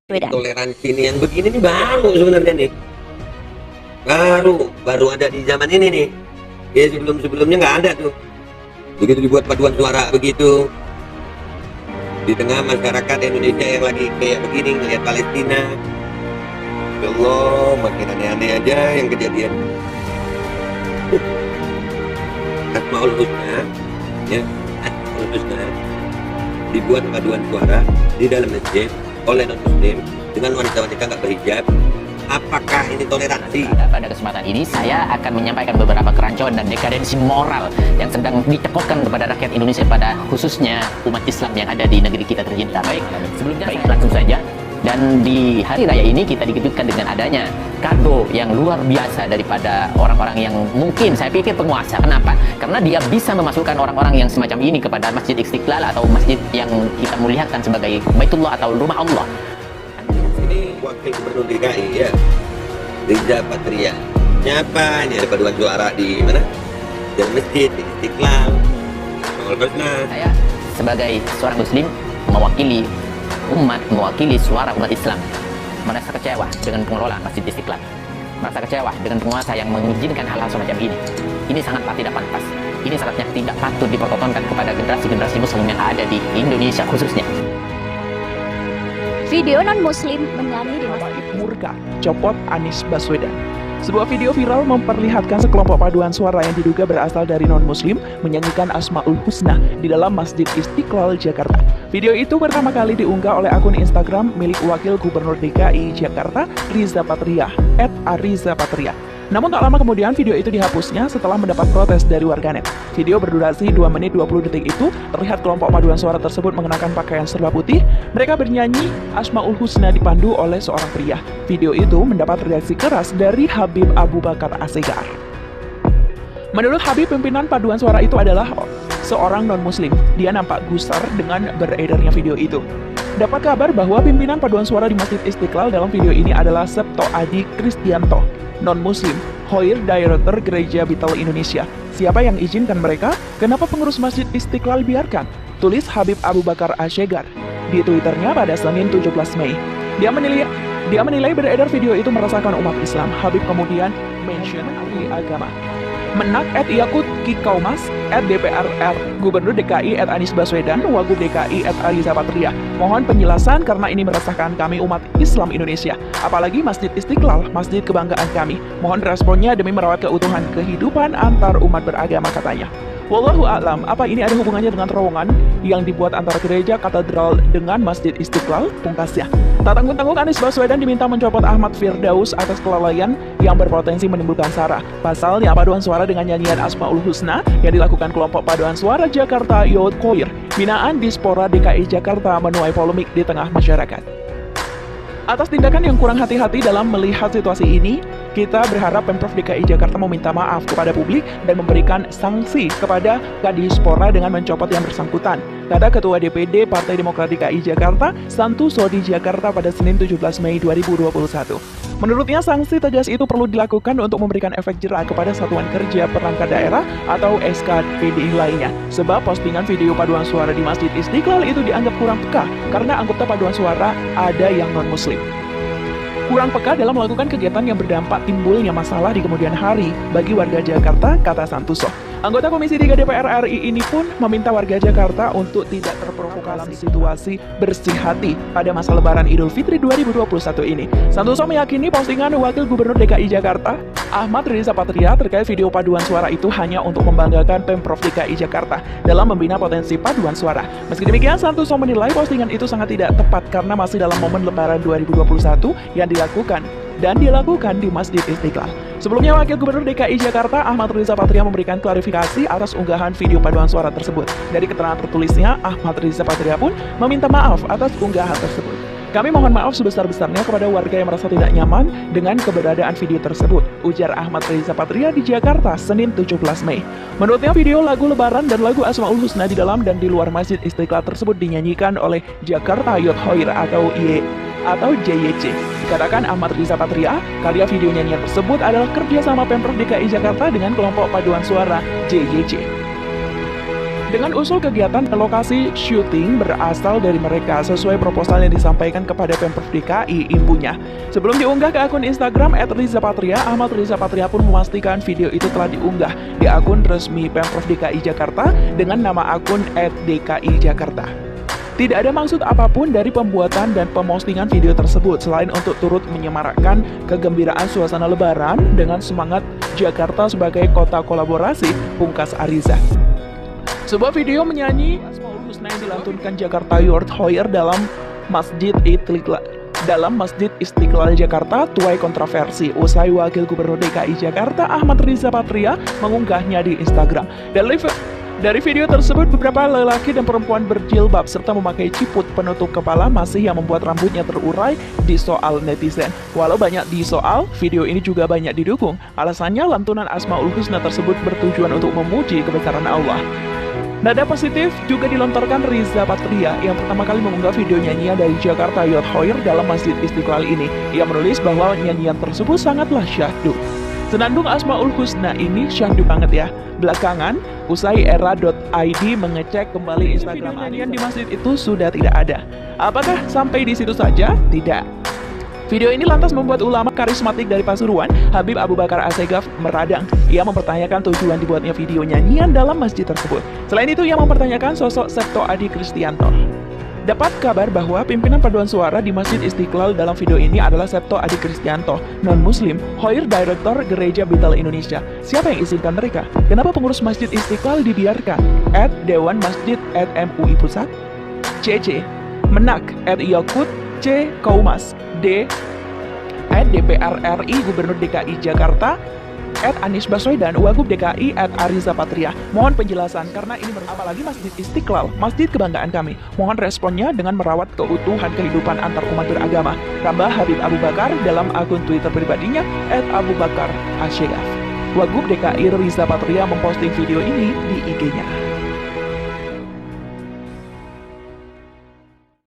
Wedan. Toleransi ini yang begini nih baru sebenarnya nih. Baru ada di zaman ini nih. Ya sebelumnya nggak ada tuh. Begitu dibuat paduan suara begitu. Di tengah masyarakat Indonesia yang lagi kayak begini ngelihat Palestina. Ya Allah, makin aneh-aneh aja yang kejadian. Asmaul Husna, ya, Asmaul Husna dibuat paduan suara di dalam masjid oleh non-muslim dengan wanita-wanita nggak berhijab. Apakah ini toleransi? Pada kesempatan ini saya akan menyampaikan beberapa kerancuan dan dekadensi moral yang sedang ditekokan kepada rakyat Indonesia, pada khususnya umat Islam yang ada di negeri kita tercinta. Sebelumnya saya langsung saja. Dan di hari raya ini kita dikejutkan dengan adanya kado yang luar biasa daripada orang-orang yang mungkin saya pikir penguasa. Kenapa? Karena dia bisa memasukkan orang-orang yang semacam ini kepada Masjid Istiqlal atau masjid yang kita muliakan sebagai Baitullah atau rumah Allah. Ini wakil gubernur DKI ya, Riza Patria. Siapa? Ini ada paduan suara di mana? Di masjid di Istiqlal. Saya sebagai seorang muslim mewakili suara umat Islam merasa kecewa dengan pengelola Masjid Istiqlal, merasa kecewa dengan penguasa yang mengizinkan hal-hal semacam ini. Ini sangatlah tidak pantas. Ini sangatnya tidak patut dipertontonkan kepada generasi-generasi muslim yang ada di Indonesia khususnya. Video non-muslim menyanyi di masjid. Murka, copot Anies Baswedan. Sebuah video viral memperlihatkan sekelompok paduan suara yang diduga berasal dari non-muslim menyanyikan Asmaul Husna di dalam Masjid Istiqlal, Jakarta. Video itu pertama kali diunggah oleh akun Instagram milik Wakil Gubernur DKI Jakarta, Riza Patria, @arizapatria. Namun tak lama kemudian video itu dihapusnya setelah mendapat protes dari warganet. Video berdurasi 2 menit 20 detik itu terlihat kelompok paduan suara tersebut mengenakan pakaian serba putih. Mereka bernyanyi Asmaul Husna dipandu oleh seorang pria. Video itu mendapat reaksi keras dari Habib Abu Bakar Assegar. Menurut Habib, pimpinan paduan suara itu adalah seorang non-muslim. Dia nampak gusar dengan beredarnya video itu. Dapat kabar bahwa pimpinan paduan suara di Masjid Istiqlal dalam video ini adalah Septo Adi Kristianto, non-muslim, Hoir Director Gereja Bitel Indonesia. Siapa yang izinkan mereka? Kenapa pengurus Masjid Istiqlal biarkan? Tulis Habib Abu Bakar Assegar di Twitternya pada Senin 17 Mei. Dia menilai beredar video itu meresahkan umat Islam. Habib kemudian mention ahli agama. Menak @Yakut Kikaumas @DPRR Gubernur DKI @Anies Baswedan, Wagub DKI @Ariza Patria. Mohon penjelasan karena ini meresahkan kami umat Islam Indonesia. Apalagi Masjid Istiqlal, masjid kebanggaan kami. Mohon responnya demi merawat keutuhan kehidupan antar umat beragama, katanya. Wallahu a'lam, apa ini ada hubungannya dengan terowongan yang dibuat antara gereja katedral dengan Masjid Istiqlal? Pungkasnya. Tak tanggung-tanggung Anies Baswedan diminta mencopot Ahmad Firdaus atas kelalaian yang berpotensi menimbulkan sara. Pasalnya, paduan suara dengan nyanyian Asmaul Husna yang dilakukan kelompok paduan suara Jakarta Youth Choir binaan Dispora DKI Jakarta menuai polemik di tengah masyarakat. Atas tindakan yang kurang hati-hati dalam melihat situasi ini, kita berharap Pemprov DKI Jakarta meminta maaf kepada publik dan memberikan sanksi kepada Kadispora dengan mencopot yang bersangkutan, kata Ketua DPD Partai Demokrat DKI Jakarta, Santoso di Jakarta pada Senin 17 Mei 2021. Menurutnya, sanksi tegas itu perlu dilakukan untuk memberikan efek jera kepada Satuan Kerja Perangkat Daerah atau SKPD lainnya. Sebab postingan video paduan suara di Masjid Istiqlal itu dianggap kurang peka karena anggota paduan suara ada yang non-muslim. Kurang peka dalam melakukan kegiatan yang berdampak timbulnya masalah di kemudian hari bagi warga Jakarta, kata Santoso. Anggota Komisi 3 DPR RI ini pun meminta warga Jakarta untuk tidak terprovokasi dalam situasi bersih hati pada masa Lebaran Idul Fitri 2021 ini. Santoso meyakini postingan Wakil Gubernur DKI Jakarta, Ahmad Riza Patria, terkait video paduan suara itu hanya untuk membanggakan Pemprov DKI Jakarta dalam membina potensi paduan suara. Meski demikian, Santoso menilai postingan itu sangat tidak tepat karena masih dalam momen Lebaran 2021 yang dilakukan di Masjid Istiqlal. Sebelumnya, Wakil Gubernur DKI Jakarta Ahmad Riza Patria memberikan klarifikasi atas unggahan video paduan suara tersebut. Dari keterangan tertulisnya, Ahmad Riza Patria pun meminta maaf atas unggahan tersebut. Kami mohon maaf sebesar-besarnya kepada warga yang merasa tidak nyaman dengan keberadaan video tersebut, ujar Ahmad Riza Patria di Jakarta, Senin 17 Mei. Menurutnya, video lagu Lebaran dan lagu Asmaul Husna di dalam dan di luar Masjid Istiqlal tersebut dinyanyikan oleh Jakarta Youth Choir atau JYC. Dikatakan Ahmad Riza Patria, karya video nyanyian tersebut adalah kerjasama Pemprov DKI Jakarta dengan kelompok paduan suara JYC. Dengan usul kegiatan lokasi syuting berasal dari mereka sesuai proposal yang disampaikan kepada Pemprov DKI impunya. Sebelum diunggah ke akun Instagram @rizapatria, Ahmad Riza Patria pun memastikan video itu telah diunggah di akun resmi Pemprov DKI Jakarta dengan nama akun @dki Jakarta. Tidak ada maksud apapun dari pembuatan dan pemostingan video tersebut selain untuk turut menyemarakkan kegembiraan suasana lebaran dengan semangat Jakarta sebagai kota kolaborasi, pungkas Ariza. Sebuah video menyanyi Asmaul Husna yang dilantunkan Jakarta Youth Hoyer dalam Masjid Istiqlal Jakarta tuai kontroversi usai Wakil Gubernur DKI Jakarta Ahmad Riza Patria mengunggahnya di Instagram. Dari video tersebut, beberapa lelaki dan perempuan berjilbab serta memakai ciput penutup kepala masih yang membuat rambutnya terurai di soal netizen. Walau banyak di soal, video ini juga banyak didukung. Alasannya, lantunan Asmaul Husna tersebut bertujuan untuk memuji kebesaran Allah. Nada positif juga dilontarkan Riza Patria yang pertama kali mengunggah video nyanyian dari Jakarta Youth Hoyer dalam Masjid Istiqlal ini. Ia menulis bahwa nyanyian tersebut sangatlah syahdu. Senandung Asmaul Husna ini syahdu banget ya. Belakangan, usai era.id mengecek kembali Instagram nyanyian di masjid itu sudah tidak ada. Apakah sampai di situ saja? Tidak. Video ini lantas membuat ulama karismatik dari Pasuruan, Habib Abu Bakar Assegaf, meradang. Ia mempertanyakan tujuan dibuatnya video nyanyian dalam masjid tersebut. Selain itu, ia mempertanyakan sosok Septo Adi Kristianto. Dapat kabar bahwa pimpinan paduan suara di Masjid Istiqlal dalam video ini adalah Septo Adi Kristianto, non-muslim, Hoyer Director Gereja Bitel Indonesia. Siapa yang izinkan mereka? Kenapa pengurus Masjid Istiqlal dibiarkan? @Dewan Masjid @MUI Pusat, CC, Menak, @Yakut, C. Kaumas, D. @DPR RI Gubernur DKI Jakarta, @Anies Baswedan, Wagub DKI, @Ariza Patria. Mohon penjelasan karena ini apalagi Masjid Istiqlal, masjid kebanggaan kami. Mohon responnya dengan merawat keutuhan kehidupan antar umat beragama. Tambah Habib Abu Bakar dalam akun Twitter pribadinya @AbuBakar Asyegaf. Wagub DKI Riza Patria memposting video ini di IG-nya.